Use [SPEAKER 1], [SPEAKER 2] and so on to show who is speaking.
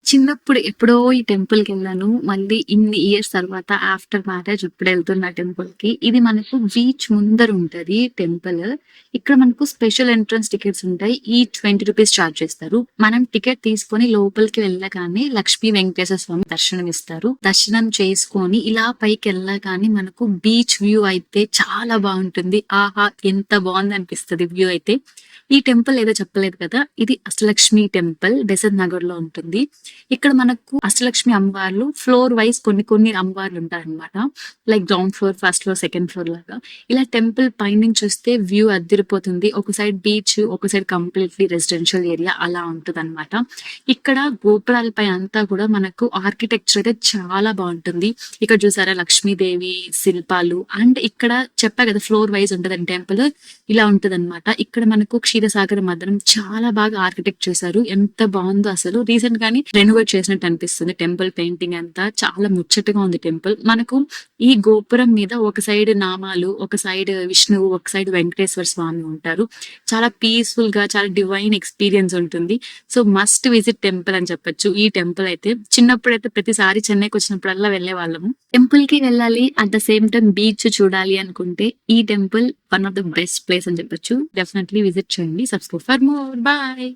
[SPEAKER 1] చిన్నప్పుడు ఎప్పుడో ఈ టెంపుల్‌కెళ్ళాను. మళ్ళీ ఇన్ని ఇయర్స్ తర్వాత ఆఫ్టర్ మ్యారేజ్ ఇప్పుడెళ్తున్నా టెంపుల్‌కి. ఇది మనకు బీచ్ ముందరుంటది టెంపుల్. ఇక్కడ మనకు స్పెషల్ ఎంట్రన్స్ టికెట్స్ ఉంటాయి. ఈచ్ రూ. 20 చార్జ్ చేస్తారు. మనం టికెట్ తీసుకొని లోపలికి వెళ్ళగానే లక్ష్మీ వెంకటేశ్వర స్వామి దర్శనమిస్తారు. దర్శనం చేసుకొని ఇలా పైకెళ్ళగానే మనకు బీచ్ వ్యూ అయితే చాలా బావుంటుంది. ఆహా! ఎంత బావుందనిపిస్తది వ్యూ అయితే. ఈ టెంపుల్ ఏదో చెప్పలేదు కదా! ఇది అష్టలక్ష్మి టెంపుల్ బెసంత్ నగర్‌లో ఉంటుంది. ఇక్కడ మనకు అష్టలక్ష్మి అమ్మవార్లు ఫ్లోర్ వైస్ కొన్ని కొన్ని అమ్మవార్లు ఉంటారనమాట. Like ground floor, first floor, second floor లాగా. ఇలా టెంపుల్ పైనుంచి చూస్తే వ్యూ అద్దిరిపోతుంది. ఒక సైడ్ బీచ్, ఒక సైడ్ కంప్లీట్‌లీ రెసిడెన్షియల్ ఏరియా అలా ఉంటదనమాట. ఇక్కడ గోపురాలపై అంతా కూడా మనకు ఆర్కిటెక్చర్ అయితే చాలా బావుంటుంది. ఇక్కడ చూసారా లక్ష్మీదేవి శిల్పాలు అండ్ ఇక్కడ చెప్పా కదా ఫ్లోర్ వైస్ ఉంటదని టెంపుల్. ఇలా ఉంటదనమాట. ఇక్కడ మనకు క్షీరసాగర మదనం చాలా బాగా ఆర్కిటెక్ట్ చేశారు. ఎంత బావుందో అసలు. రీసెంట్ గాని రెనోవేట్ చేసినట్టు అనిపిస్తుంది. టెంపుల్ పెయింటింగ్ అంతా చాలా ముచ్చటగా ఉంది టెంపుల్. మనకు ఈ గోపురం మీద ఒక సైడ్ నామాలు, ఒక సైడ్ విష్ణువు, ఒక సైడ్ వెంకటేశ్వర స్వామి ఉంటారు. చాలా పీస్‌ఫుల్‌గా చాలా డివైన్ ఎక్స్‌పీరియన్స్ ఉంటుంది. సో, మస్ట్ విజిట్ టెంపుల్ అని చెప్పొచ్చు. ఈ టెంపుల్ అయితే చిన్నప్పుడైతే ప్రతిసారి చెన్నైకొచ్చినప్పుడల్లా వెళ్ళేవాళ్ళము. టెంపుల్‌కి వెళ్ళాలి. At the same time beach చూడాలి అనుకుంటే ఈ temple one of the best place అని చెప్పొచ్చు. డెఫినైట్‌లీ విజిట్ చేయండి. Subscribe for more. బాయ్.